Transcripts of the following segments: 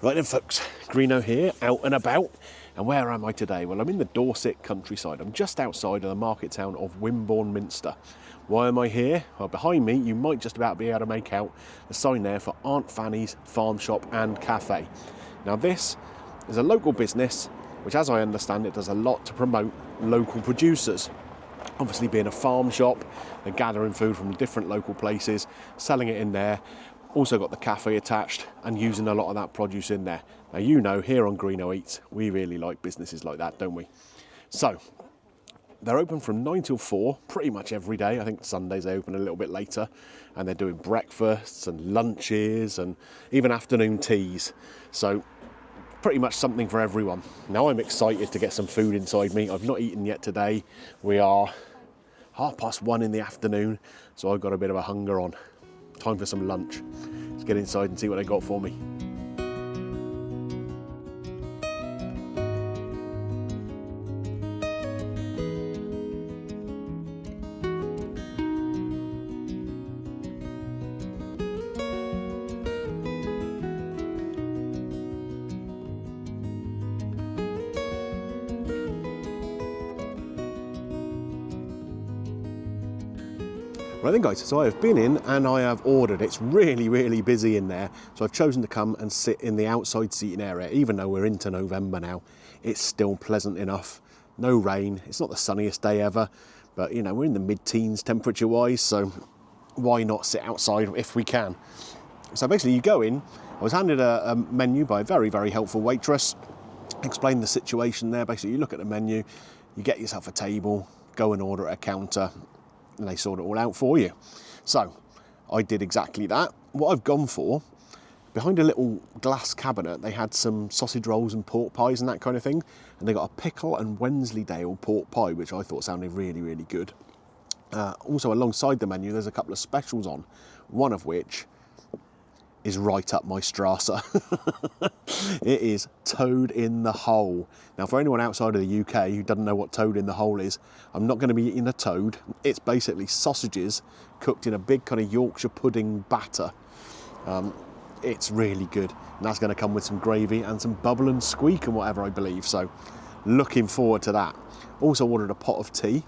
Right then folks, Greeno here, out and about. And where am I today? Well, I'm in the Dorset countryside. I'm just outside of the market town of Wimborne Minster. Why am I here? Well, behind me, you might just about be able to make out the sign there for Aunt Fanny's Farm Shop and Cafe. Now this is a local business, which as I understand it, does a lot to promote local producers. Obviously being a farm shop, they're gathering food from different local places, selling it in there. Also got the cafe attached and using a lot of that produce in there. Now you know, here on Greeno Eats, we really like businesses like that, don't we? So, they're open from 9 till 4, pretty much every day. I think Sundays they open a little bit later. And they're doing breakfasts and lunches and even afternoon teas. So, pretty much something for everyone. Now I'm excited to get some food inside me. I've not eaten yet today. We are 1:30 in the afternoon, so I've got a bit of a hunger on. Time for some lunch. Let's get inside and see what they got for me. Right then guys, so I have been in and I have ordered. It's really busy in there. So I've chosen to come and sit in the outside seating area. Even though we're into November now, it's still pleasant enough. No rain, it's not the sunniest day ever, but you know, we're in the mid-teens temperature wise, so why not sit outside if we can? So basically you go in, I was handed a menu by a very helpful waitress, explained the situation there. Basically you look at the menu, you get yourself a table, go and order at a counter, and they sort it all out for you. So I did exactly that. What I've gone for, behind a little glass cabinet, they had some sausage rolls and pork pies and that kind of thing, and they got a pickle and Wensleydale pork pie, which I thought sounded really good. Also alongside the menu there's a couple of specials on, one of which is right up my strasser. It is toad in the hole. Now for anyone outside of the UK who doesn't know what toad in the hole is, I'm not going to be eating a toad. It's basically sausages cooked in a big kind of Yorkshire pudding batter. It's really good, and that's going to come with some gravy and some bubble and squeak and whatever, I believe, so looking forward to that. Also ordered a pot of tea,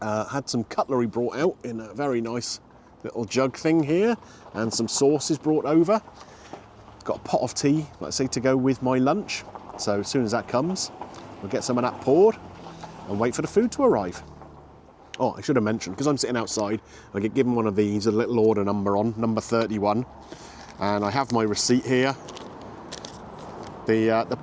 had some cutlery brought out in a very nice little jug thing here, and some sauces brought over. Got a pot of tea, let's say, to go with my lunch. So as soon as that comes, we'll get some of that poured and wait for the food to arrive. Oh, I should have mentioned, because I'm sitting outside, I get given one of these, a little order number on, number 31. And I have my receipt here. The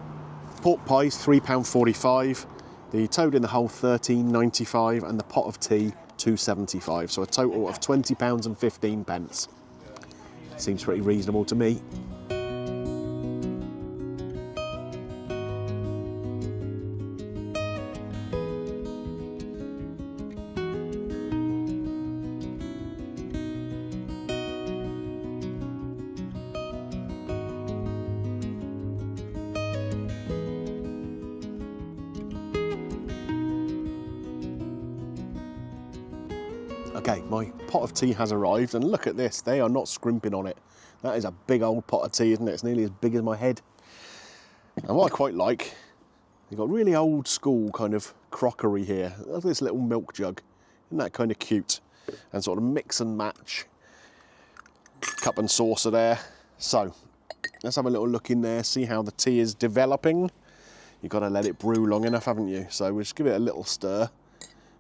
pork pie is £3.45, the toad in the hole £13.95, and the pot of tea £2.75, so a total of £20.15. Seems pretty reasonable to me. Okay, my pot of tea has arrived, and look at this, they are not scrimping on it. That is a big old pot of tea, isn't it? It's nearly as big as my head. And what I quite like, you've got really old school kind of crockery here. Look at this little milk jug. Isn't that kind of cute? And sort of mix and match. Cup and saucer there. So, let's have a little look in there, see how the tea is developing. You've got to let it brew long enough, haven't you? So we'll just give it a little stir.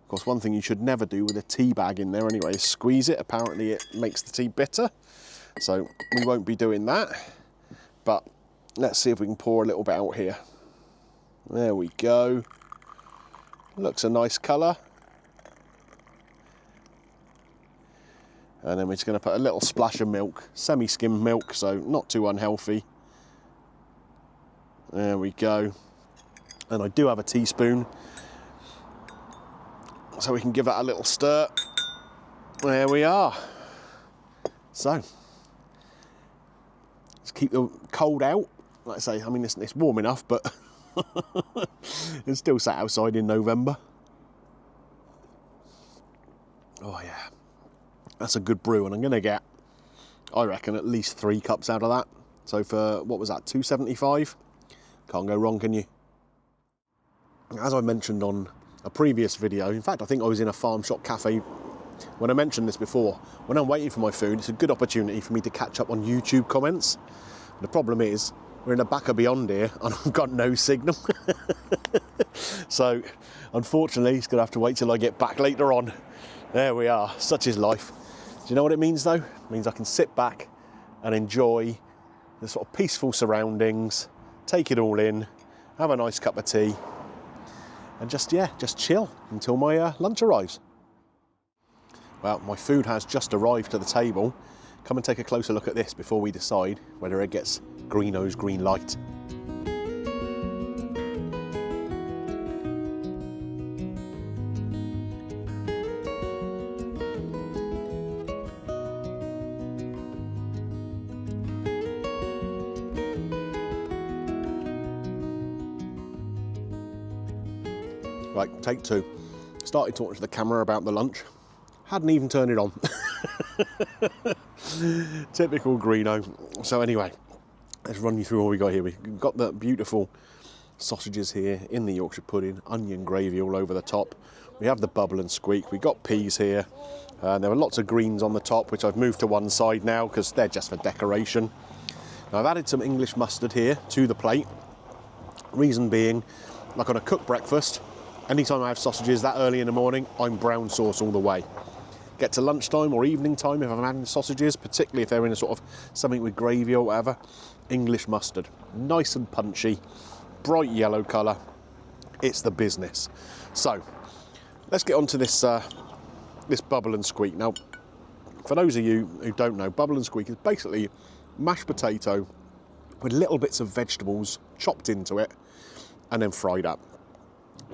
Of course, one thing you should never do with a tea bag in there anyway is squeeze it. Apparently it makes the tea bitter. So we won't be doing that. But let's see if we can pour a little bit out here. There we go. Looks a nice colour. And then we're just going to put a little splash of milk, semi-skimmed milk, so not too unhealthy. There we go. And I do have a teaspoon, so we can give that a little stir. There we are. So, let's keep the cold out. Like I say, I mean, it's warm enough, but it's still sat outside in November. Oh yeah, that's a good brew, and I'm going to get, I reckon, at least 3 cups out of that. So for, what was that, £2.75? Can't go wrong, can you? As I mentioned on a previous video, in fact I think I was in a farm shop cafe when I mentioned this before, when I'm waiting for my food, it's a good opportunity for me to catch up on YouTube comments. The problem is, we're in the back of beyond here and I've got no signal. So, unfortunately, he's going to have to wait till I get back later on. There we are, such is life. Do you know what it means though? It means I can sit back and enjoy the sort of peaceful surroundings, take it all in, have a nice cup of tea, and just chill until my lunch arrives. Well, my food has just arrived to the table. Come and take a closer look at this before we decide whether it gets Greeno's green light. Right, take two. Started talking to the camera about the lunch. Hadn't even turned it on. Typical Greeno. So anyway, let's run you through what we got here. We've got the beautiful sausages here in the Yorkshire pudding, onion gravy all over the top. We have the bubble and squeak. We've got peas here. There are lots of greens on the top, which I've moved to one side now because they're just for decoration. Now I've added some English mustard here to the plate. Reason being, like on a cooked breakfast, anytime I have sausages that early in the morning, I'm brown sauce all the way. Get to lunchtime or evening time, if I'm having sausages, particularly if they're in a sort of something with gravy or whatever, English mustard. Nice and punchy, bright yellow colour. It's the business. So, let's get on to this, this bubble and squeak. Now, for those of you who don't know, bubble and squeak is basically mashed potato with little bits of vegetables chopped into it and then fried up.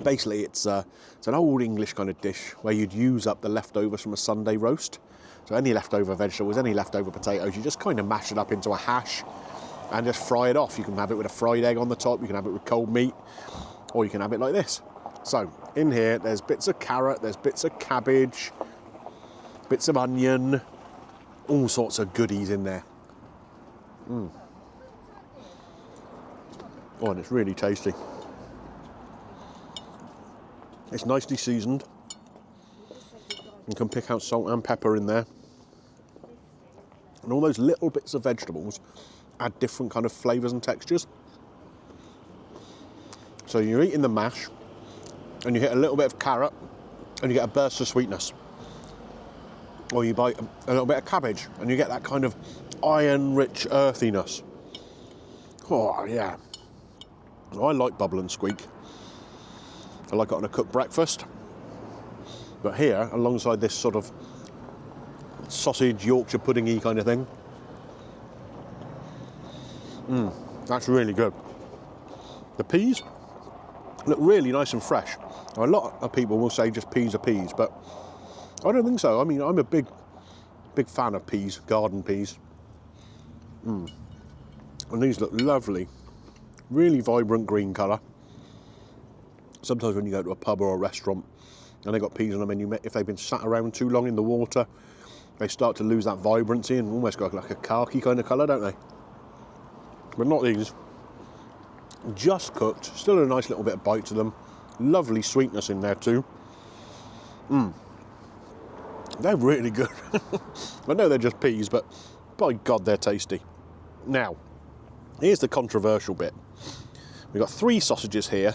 Basically, it's an old English kind of dish where you'd use up the leftovers from a Sunday roast. So any leftover vegetables, any leftover potatoes, you just kind of mash it up into a hash and just fry it off. You can have it with a fried egg on the top, you can have it with cold meat, or you can have it like this. So in here, there's bits of carrot, there's bits of cabbage, bits of onion, all sorts of goodies in there. Oh, and it's really tasty. It's nicely seasoned. You can pick out salt and pepper in there. And all those little bits of vegetables add different kind of flavours and textures. So you're eating the mash and you get a little bit of carrot and you get a burst of sweetness. Or you bite a little bit of cabbage and you get that kind of iron-rich earthiness. Oh, yeah. I like bubble and squeak. I like it on a cooked breakfast. But here, alongside this sort of sausage, Yorkshire pudding-y kind of thing, that's really good. The peas look really nice and fresh. Now, a lot of people will say just peas are peas, but I don't think so. I mean, I'm a big fan of peas, garden peas. And these look lovely. Really vibrant green colour. Sometimes when you go to a pub or a restaurant and they've got peas on the menu, if they've been sat around too long in the water, they start to lose that vibrancy and almost got like a khaki kind of colour, don't they? But not these. Just cooked, still a nice little bit of bite to them. Lovely sweetness in there too. They're really good. I know they're just peas, but by God, they're tasty. Now, here's the controversial bit. We've got 3 sausages here,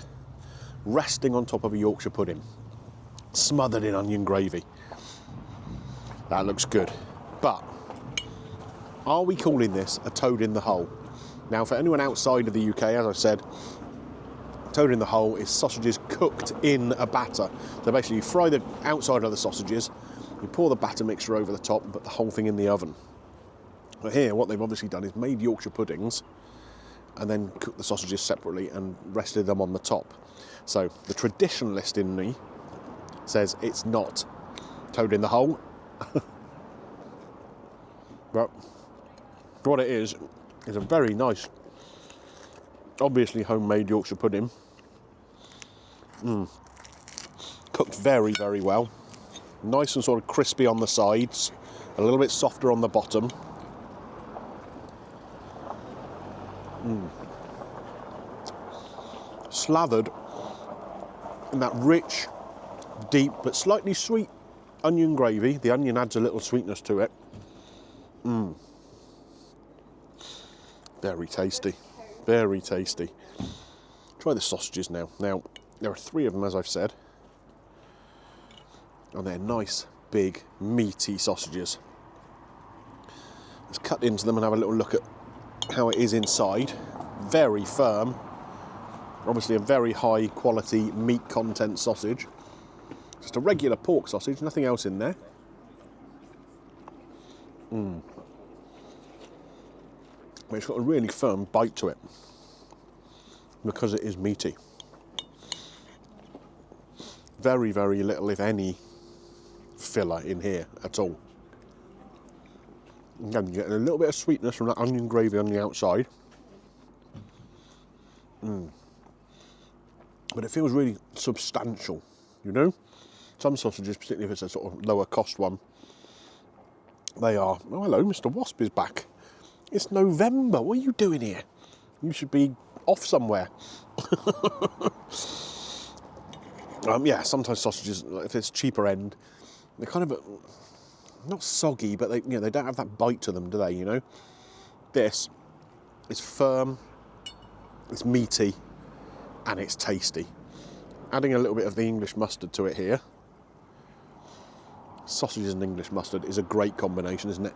resting on top of a Yorkshire pudding, smothered in onion gravy. That looks good. But are we calling this a toad in the hole? Now, for anyone outside of the UK, as I said, toad in the hole is sausages cooked in a batter. So basically you fry the outside of the sausages, you pour the batter mixture over the top and put the whole thing in the oven. But here, what they've obviously done is made Yorkshire puddings and then cooked the sausages separately and rested them on the top. So the traditionalist in me says it's not toad in the hole. But what it is a very nice, obviously homemade Yorkshire pudding. Cooked very, very well. Nice and sort of crispy on the sides, a little bit softer on the bottom. Slathered in that rich, deep but slightly sweet onion gravy. The onion adds a little sweetness to it. Very tasty, very tasty. Try the sausages now. Now, there are 3 of them, as I've said, and they're nice, big, meaty sausages. Let's cut into them and have a little look at how it is inside. Very firm. Obviously a very high quality meat content sausage. Just a regular pork sausage, nothing else in there. But it's got a really firm bite to it because it is meaty. Very, very little, if any, filler in here at all. Again, you get a little bit of sweetness from that onion gravy on the outside. But it feels really substantial, you know? Some sausages, particularly if it's a sort of lower cost one, they are... Oh, hello, Mr. Wasp is back. It's November. What are you doing here? You should be off somewhere. Yeah, sometimes sausages, if it's cheaper end, they're kind of not soggy, but they don't have that bite to them, do they? You know, this is firm, it's meaty, and it's tasty. Adding a little bit of the English mustard to it here. Sausages and English mustard is a great combination, isn't it?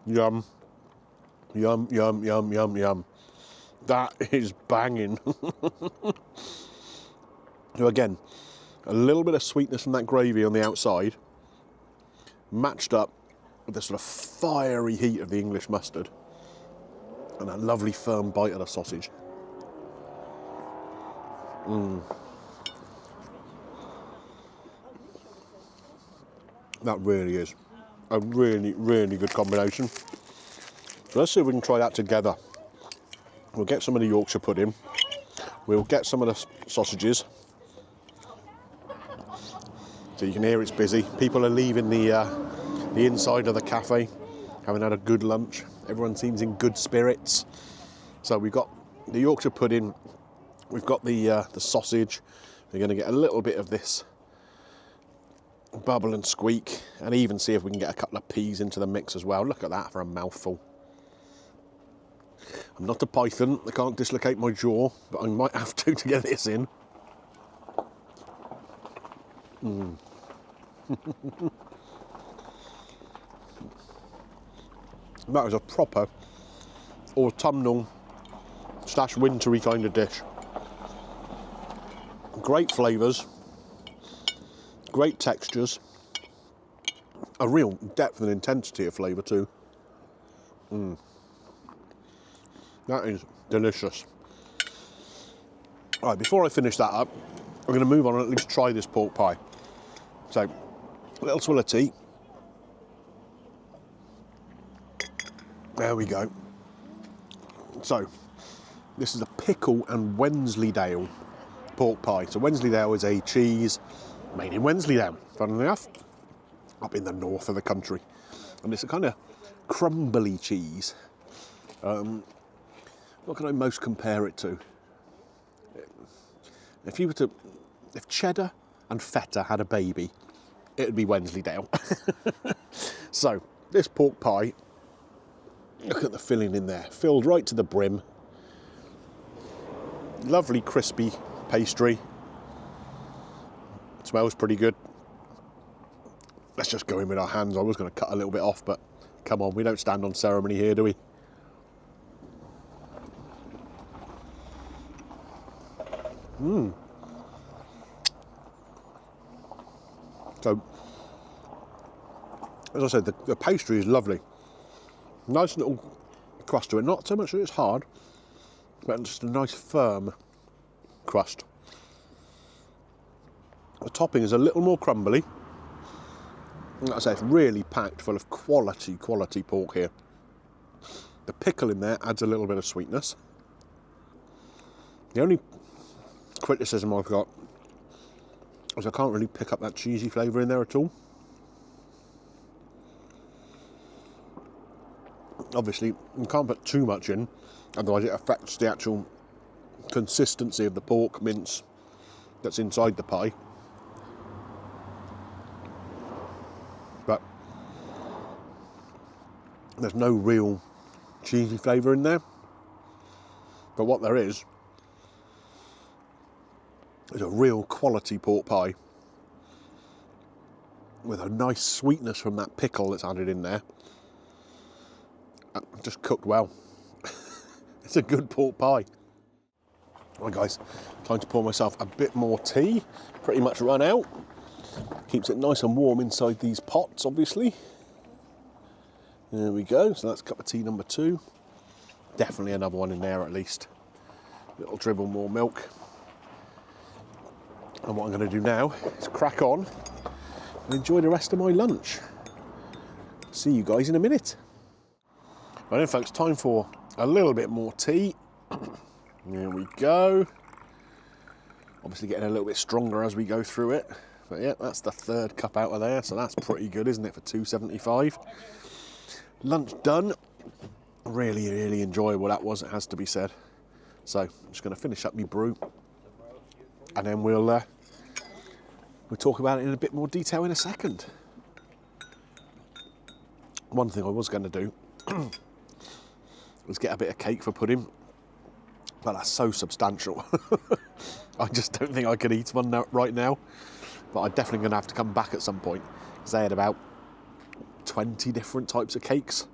Yum. Yum, yum, yum, yum, yum. That is banging. So again, a little bit of sweetness from that gravy on the outside, matched up with the sort of fiery heat of the English mustard, and that lovely firm bite of the sausage. That really is a really, really good combination. So let's see if we can try that together. We'll get some of the Yorkshire pudding. We'll get some of the sausages. So you can hear it's busy. People are leaving the inside of the cafe, having had a good lunch. Everyone seems in good spirits. So we've got the Yorkshire pudding. We've got the sausage. We're going to get a little bit of this bubble and squeak, and even see if we can get a couple of peas into the mix as well. Look at that for a mouthful. I'm not a python, I can't dislocate my jaw, but I might have to get this in. That is a proper autumnal / wintry kind of dish. Great flavours, great textures, a real depth and intensity of flavour too. That is delicious. All right, before I finish that up, I'm going to move on and at least try this pork pie. So, a little swill of tea. There we go. So, this is a pickle and Wensleydale pork pie. So Wensleydale is a cheese made in Wensleydale, funnily enough, up in the north of the country. And it's a kind of crumbly cheese. What can I most compare it to? If cheddar and feta had a baby, it would be Wensleydale. So, this pork pie, look at the filling in there, filled right to the brim. Lovely crispy pastry. Smells pretty good. Let's just go in with our hands. I was going to cut a little bit off, but come on, we don't stand on ceremony here, do we? So, as I said, the pastry is lovely. Nice little crust to it. Not so much that it's hard, but just a nice firm crust. The topping is a little more crumbly. Like I say, it's really packed full of quality pork here. The pickle in there adds a little bit of sweetness. The only criticism I've got is I can't really pick up that cheesy flavour in there at all. Obviously, you can't put too much in, otherwise it affects the actual consistency of the pork mince that's inside the pie. But there's no real cheesy flavour in there. But what there is a real quality pork pie with a nice sweetness from that pickle that's added in there. Just cooked well. It's a good pork pie. Right guys, time to pour myself a bit more tea. Pretty much run out. Keeps it nice and warm inside these pots, obviously. There we go, so that's cup of tea number 2. Definitely another one in there at least. Little dribble more milk. And what I'm going to do now is crack on and enjoy the rest of my lunch. See you guys in a minute. Right then folks, time for a little bit more tea. There we go. Obviously getting a little bit stronger as we go through it. But yeah, that's the 3rd cup out of there, so that's pretty good, isn't it, for £2.75. Lunch done. Really, really enjoyable that was, it has to be said. So I'm just going to finish up my brew, and then we'll talk about it in a bit more detail in a second. One thing I was going to do was get a bit of cake for pudding, but that's so substantial. I just don't think I could eat one right now. But I'm definitely going to have to come back at some point, because they had about 20 different types of cakes.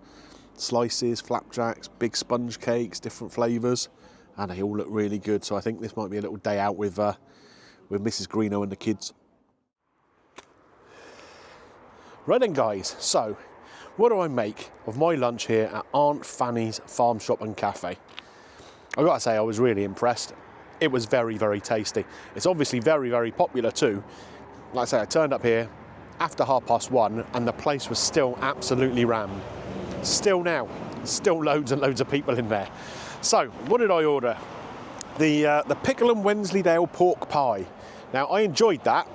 Slices, flapjacks, big sponge cakes, different flavours, and they all look really good. So I think this might be a little day out with Mrs. Greeno and the kids. Right then guys, so what do I make of my lunch here at Aunt Fanny's Farm Shop and Cafe? I've got to say I was really impressed. It was very, very tasty. It's obviously very, very popular too. Like I say, I turned up here after 1:30 and the place was still absolutely rammed. Still now, still loads and loads of people in there. So, what did I order? The pickle and Wensleydale pork pie. Now, I enjoyed that.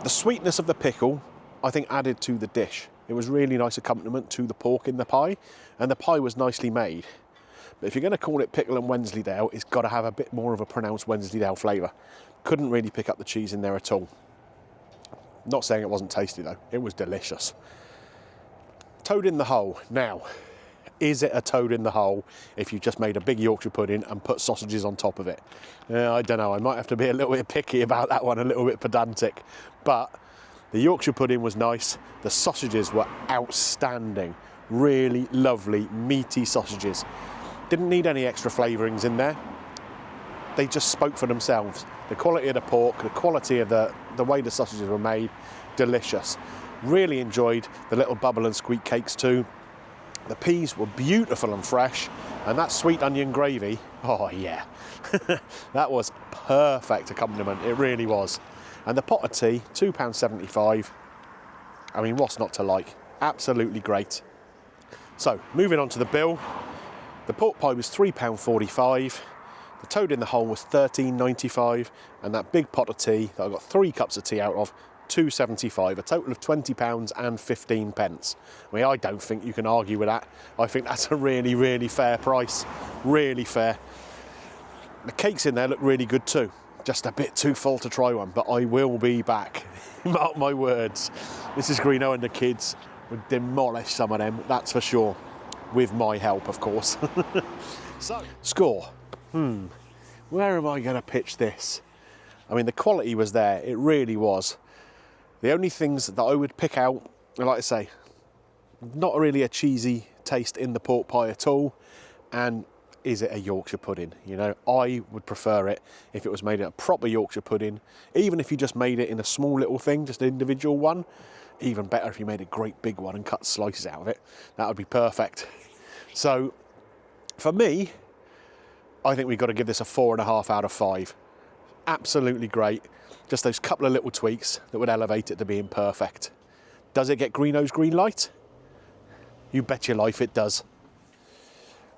The sweetness of the pickle, I think, added to the dish. It was really nice accompaniment to the pork in the pie, and the pie was nicely made. But if you're going to call it pickle and Wensleydale, it's got to have a bit more of a pronounced Wensleydale flavour. Couldn't really pick up the cheese in there at all. Not saying it wasn't tasty though, it was delicious. Toad in the hole. Now, is it a toad in the hole if you just made a big Yorkshire pudding and put sausages on top of it? I don't know, I might have to be a little bit picky about that one, a little bit pedantic. But the Yorkshire pudding was nice, the sausages were outstanding. Really lovely, meaty sausages. Didn't need any extra flavourings in there. They just spoke for themselves. The quality of the pork, the quality of the way the sausages were made, delicious. Really enjoyed the little bubble and squeak cakes too. The peas were beautiful and fresh, and that sweet onion gravy, oh yeah, that was perfect accompaniment, it really was. And the pot of tea, £2.75. I mean, what's not to like? Absolutely great. So, moving on to the bill. The pork pie was £3.45. The toad in the hole was £13.95, and that big pot of tea that I got 3 cups of tea out of, £2.75, a total of £20.15. I mean, I don't think you can argue with that. I think that's a really, really fair price. Really fair. The cakes in there look really good too. Just a bit too full to try one, but I will be back. Mark my words. Mrs. Greeno and the kids would demolish some of them, that's for sure. With my help, of course. So, score. Where am I going to pitch this? I mean, the quality was there. It really was. The only things that I would pick out, like I say, not really a cheesy taste in the pork pie at all. And is it a Yorkshire pudding? You know, I would prefer it if it was made in a proper Yorkshire pudding. Even if you just made it in a small little thing, just an individual one. Even better if you made a great big one and cut slices out of it. That would be perfect. So, for me, I think we've got to give this a 4.5 out of 5. Absolutely great. Just those couple of little tweaks that would elevate it to being perfect. Does it get Greeno's green light? You bet your life it does.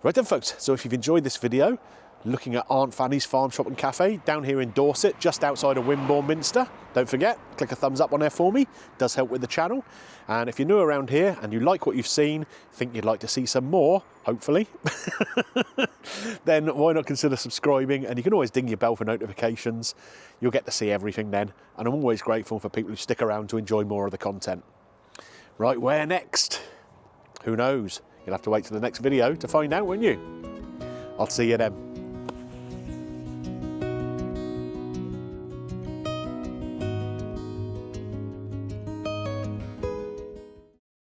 Right then folks, so if you've enjoyed this video, looking at Aunt Fanny's Farm Shop and Cafe down here in Dorset, just outside of Wimborne Minster. Don't forget, click a thumbs up on there for me, does help with the channel. And if you're new around here and you like what you've seen, think you'd like to see some more, hopefully, then why not consider subscribing? And you can always ding your bell for notifications. You'll get to see everything then. And I'm always grateful for people who stick around to enjoy more of the content. Right, where next? Who knows? You'll have to wait till the next video to find out, won't you? I'll see you then.